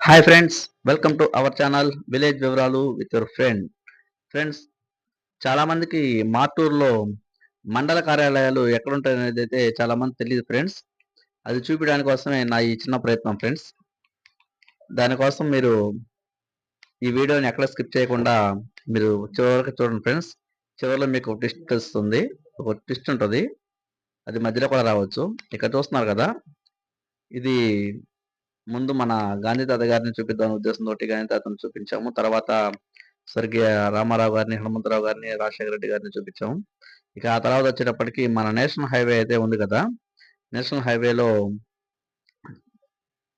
Hi friends, welcome to our channel village వివరాలు with your friend. Friends, చాలా మందికి మార్టూర్లో మండల కార్యాలయాలు ఎక్కడుంటాయనేది అయితే చాలా మంది తెలియదు ఫ్రెండ్స్. అది చూపించడానికి కోసమే నా ఈ చిన్న ప్రయత్నం ఫ్రెండ్స్. దానికోసం మీరు ఈ వీడియోని ఎక్కడ స్కిప్ చేయకుండా మీరు చివరి వరకు చూడండి ఫ్రెండ్స్. చివరిలో మీకు ఒక ట్విస్ట్ వస్తుంది, ఒక ట్విస్ట్ ఉంటుంది. అది మధ్యలో కూడా రావచ్చు. ఇక్కడ చూస్తున్నారు కదా, ఇది ముందు మన గాంధీ తాత గారిని చూపిద్దాం ఉద్దేశంతో గాంధీ తాతను చూపించాము. తర్వాత స్వర్గీయ రామారావు గారిని, హనుమంతరావు గారిని, రాజశేఖర రెడ్డి గారిని చూపించాము. ఇక ఆ తర్వాత వచ్చేటప్పటికి మన నేషనల్ హైవే అయితే ఉంది కదా, నేషనల్ హైవేలో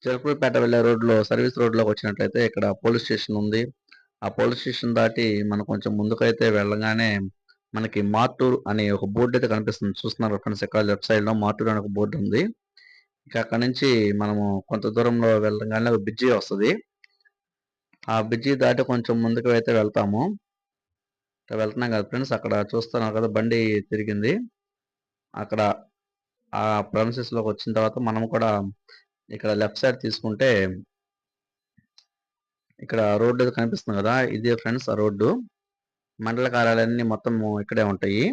చిలకలూరిపేట వెళ్ళే రోడ్లో సర్వీస్ రోడ్లోకి వచ్చినట్లయితే ఇక్కడ పోలీస్ స్టేషన్ ఉంది. ఆ పోలీస్ స్టేషన్ దాటి మనం కొంచెం ముందుకైతే వెళ్ళగానే మనకి మార్టూర్ అనే ఒక బోర్డు అయితే కనిపిస్తుంది. చూస్తున్నారు ఫ్రెండ్స్, ఇక్కడ లెఫ్ట్ సైడ్ లో మార్టూర్ అనే ఒక బోర్డు ఉంది. ఇక అక్కడ నుంచి మనము కొంత దూరంలో వెళ్ళగానే ఒక బ్రిడ్జి వస్తుంది. ఆ బ్రిడ్జి దాటి కొంచెం ముందుకు అయితే వెళ్తాము. వెళ్తున్నాం కదా ఫ్రెండ్స్, అక్కడ చూస్తున్నాం కదా బండి తిరిగింది. అక్కడ ఆ ప్రమిసెస్ లోకి వచ్చిన తర్వాత మనం కూడా ఇక్కడ లెఫ్ట్ సైడ్ తీసుకుంటే ఇక్కడ రోడ్డు అయితే కనిపిస్తుంది కదా, ఇదే ఫ్రెండ్స్ ఆ రోడ్డు. మండల కార్యాలయాన్ని మొత్తం ఇక్కడే ఉంటాయి.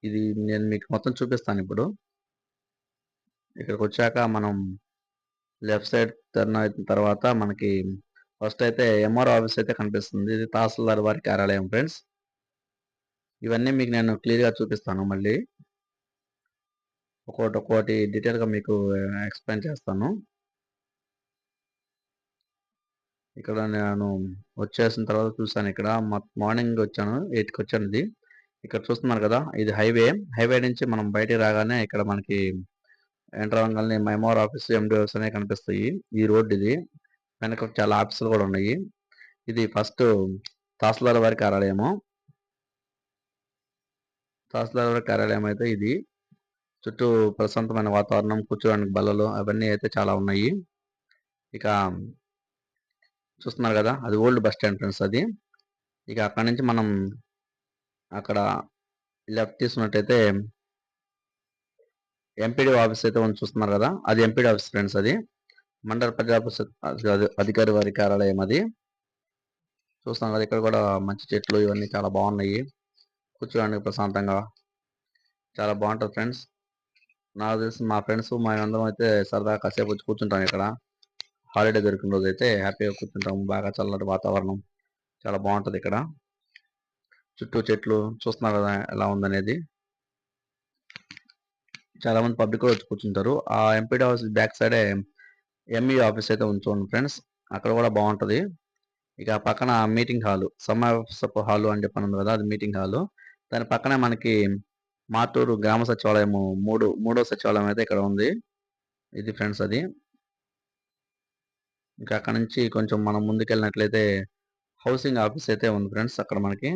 ఇది నేను మీకు మొత్తం చూపిస్తాను ఇప్పుడు. ఇక్కడికి వచ్చాక మనం లెఫ్ట్ సైడ్ టర్న్ అయిన తర్వాత మనకి ఫస్ట్ అయితే ఎంఆర్ఓ ఆఫీస్ అయితే కనిపిస్తుంది. ఇది తహసీల్దార్ వారి కార్యాలయం ఫ్రెండ్స్. ఇవన్నీ మీకు నేను క్లియర్గా చూపిస్తాను. మళ్ళీ ఒక్కోటి డీటెయిల్గా మీకు ఎక్స్ప్లెయిన్ చేస్తాను. ఇక్కడ నేను వచ్చేసిన తర్వాత చూసాను, ఇక్కడ మార్నింగ్ వచ్చాను, 8కి వచ్చాను. ఇది ఇక్కడ చూస్తున్నారు కదా, ఇది హైవే నుంచి మనం బయటికి రాగానే ఇక్కడ మనకి ఎంటర్ అవ్వగానే ఎంఆర్ ఆఫీస్, ఎండి ఆఫీస్ అనేవి కనిపిస్తాయి. ఈ రోడ్ ఇది, వెనక చాలా ఆఫీసులు కూడా ఉన్నాయి. ఇది ఫస్ట్ తహసీల్దార్ వారి కార్యాలయము. తహసీల్దార్ వారి కార్యాలయం అయితే ఇది. చుట్టూ ప్రశాంతమైన వాతావరణం, కూర్చోడానికి బల్లలు అవన్నీ అయితే చాలా ఉన్నాయి. ఇక చూస్తున్నారు కదా, అది ఓల్డ్ బస్ స్టాండ్ ఫ్రెండ్స్ అది. ఇక అక్కడ నుంచి మనం అక్కడ లెఫ్ట్ తీసుకున్నట్టయితే ఎంపీడీ ఆఫీస్ అయితే ఉంది. చూస్తున్నారు కదా, అది ఎంపీడీ ఆఫీస్ ఫ్రెండ్స్. అది మండల ప్రజా అధికారి వారి కార్యాలయం అది. చూస్తాం కదా, ఇక్కడ కూడా మంచి చెట్లు ఇవన్నీ చాలా బాగున్నాయి. కూర్చోడానికి ప్రశాంతంగా చాలా బాగుంటుంది ఫ్రెండ్స్. నాకు తెలిసి మా ఫ్రెండ్స్ అందరం అయితే సరదాగా కాసేపు వచ్చి కూర్చుంటాం ఇక్కడ. హాలిడే దొరికిన రోజు అయితే హ్యాపీగా కూర్చుంటాము. బాగా చల్లటి వాతావరణం చాలా బాగుంటుంది ఇక్కడ. చుట్టూ చెట్లు చూస్తున్నారు కదా ఎలా ఉందనేది. చాలా మంది పబ్లిక్ కూడా వచ్చి కూర్చుంటారు. ఆ ఎంపీడీ ఆఫీస్ బ్యాక్ సైడే ఎంఈ ఆఫీస్ అయితే ఉంచుకోండి ఫ్రెండ్స్, అక్కడ కూడా బాగుంటుంది. ఇక పక్కన మీటింగ్ హాలు, సమావేశపు హాలు అని చెప్పను కదా, అది మీటింగ్ హాలు. దాని పక్కనే మనకి మార్టూరు గ్రామ సచివాలయము మూడో సచివాలయం అయితే ఇక్కడ ఉంది. ఇది ఫ్రెండ్స్ అది. ఇంకా అక్కడ నుంచి కొంచెం మనం ముందుకెళ్ళినట్లయితే హౌసింగ్ ఆఫీస్ అయితే ఉంది ఫ్రెండ్స్. అక్కడ మనకి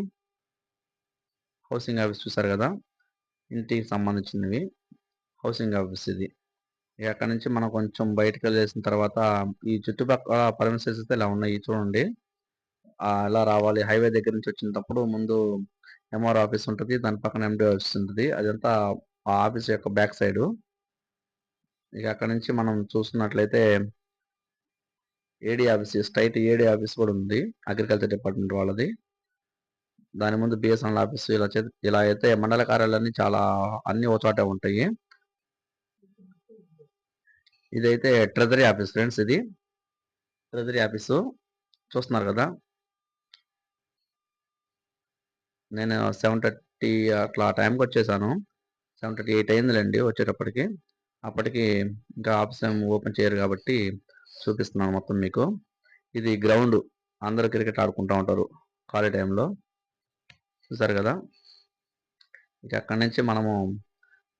హౌసింగ్ ఆఫీస్ చూసారు కదా, ఇంటికి సంబంధించినవి హౌసింగ్ ఆఫీస్ ఇది. ఇక అక్కడ నుంచి మనం కొంచెం బయటకు వెళ్ళేసిన తర్వాత ఈ చుట్టుపక్కల పర్మిషన్స్ అయితే ఇలా ఉన్నాయి చూడండి. ఎలా రావాలి, హైవే దగ్గర నుంచి వచ్చినప్పుడు ముందు ఎంఆర్ ఆఫీస్ ఉంటుంది, దాని పక్కన ఎండి ఆఫీస్ ఉంటుంది. అదంతా ఆ ఆఫీస్ యొక్క బ్యాక్ సైడ్. ఇక అక్కడ నుంచి మనం చూస్తున్నట్లయితే ఏడీ ఆఫీస్, స్ట్రైట్ ఏడీ ఆఫీస్ కూడా ఉంది, అగ్రికల్చర్ డిపార్ట్మెంట్ వాళ్ళది. దాని ముందు బిఎస్ఎన్ఎల్ ఆఫీస్. ఇలా అయితే మండల కార్యాలయాన్ని చాలా అన్ని ఒక చోటే ఉంటాయి. ఇదైతే ట్రెజరీ ఆఫీస్ ఫ్రెండ్స్. ఇది ట్రెజరీ ఆఫీసు చూస్తున్నారు కదా. నేను 7:30 అట్లా టైంకి వచ్చేసాను. 7:38 అయిందిలేండి వచ్చేటప్పటికి. అప్పటికి ఇంకా ఆఫీస్ ఏం ఓపెన్ చేయరు కాబట్టి చూపిస్తున్నాను మొత్తం మీకు. ఇది గ్రౌండ్, అందరూ క్రికెట్ ఆడుకుంటూ ఉంటారు ఖాళీ టైంలో. చూసారు కదా. ఇక అక్కడి నుంచి మనము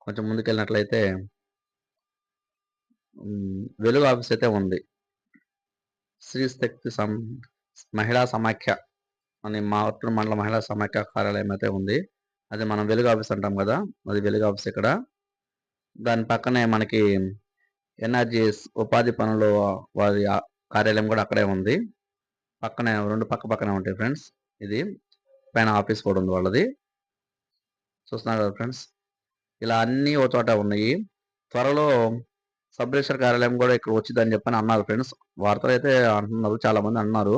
కొంచెం ముందుకెళ్ళినట్లయితే వెలుగు ఆఫీస్ అయితే ఉంది. శ్రీ శక్తి మహిళా సమాఖ్య అని మార్టూరు మండల మహిళా సమాఖ్య కార్యాలయం అయితే ఉంది. అది మనం వెలుగు ఆఫీస్ అంటాం కదా, అది వెలుగు ఆఫీస్ ఇక్కడ. దాని పక్కనే మనకి ఎన్ఆర్జీఎస్ ఉపాధి పనులు వారి కార్యాలయం కూడా అక్కడే ఉంది. పక్కనే రెండు పక్కనే ఉంటాయి ఫ్రెండ్స్. ఇది పైన ఆఫీస్ కూడా ఉంది వాళ్ళది. చూస్తున్నారు కదా ఫ్రెండ్స్, ఇలా అన్నీ ఒక చోట ఉన్నాయి. త్వరలో సబ్ రిజిస్టర్ కార్యాలయం కూడా ఇక్కడ వచ్చిందని చెప్పని అన్నారు ఫ్రెండ్స్. వార్తలు అయితే అంటున్నారు, చాలా మంది అన్నారు.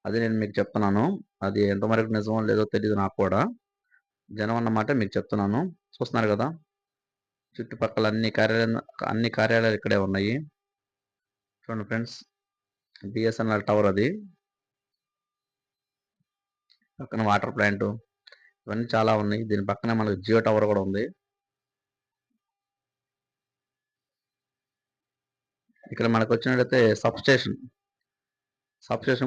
అది నేను మీకు చెప్తున్నాను. అది ఎంతవరకు నిజమో లేదో తెలీదు నాకు కూడా. జనం అన్నమాట మీకు చెప్తున్నాను. చూస్తున్నారు కదా, చుట్టుపక్కల అన్ని కార్యాలయాలు ఇక్కడే ఉన్నాయి. చూడండి ఫ్రెండ్స్, బిఎస్ఎన్ఎల్ టవర్ అది, పక్కన వాటర్ ప్లాంట్, ఇవన్నీ చాలా ఉన్నాయి. దీని పక్కనే మనకు జియో టవర్ కూడా ఉంది. ఇక్కడ మనకు వచ్చినట్టయితే సబ్ స్టేషన్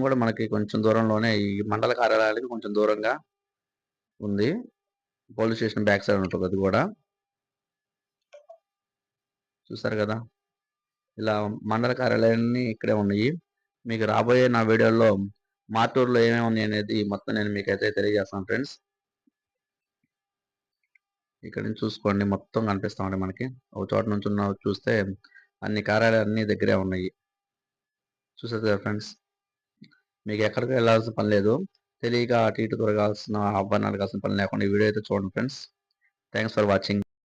కూడా మనకి కొంచెం దూరంలోనే, ఈ మండల కార్యాలయాలకి కొంచెం దూరంగా ఉంది. పోలీస్ స్టేషన్ బ్యాక్ సైడ్ ఉంటుంది అది కూడా. చూసారు కదా, ఇలా మండల కార్యాలయాన్ని ఇక్కడే ఉన్నాయి. మీకు రాబోయే నా వీడియోలో మార్టూరులో ఏమేమి ఉన్నాయి అనేది మొత్తం నేను మీకైతే తెలియజేస్తాను ఫ్రెండ్స్. ఇక్కడ నుంచి చూసుకోండి, మొత్తం కనిపిస్తామండి మనకి. ఒక చోట నుంచి చూస్తే అన్ని కార్యాలయాలు అన్ని దగ్గరే ఉన్నాయి. చూసారు కదా ఫ్రెండ్స్, మీకు ఎక్కడికి వెళ్ళాల్సిన పని లేదు. తెలియక అటు ఇటు తిరగాల్సిన, అవ్వని అడగాల్సిన పని లేకుండా ఈ వీడియో అయితే చూడండి ఫ్రెండ్స్. Thanks for watching.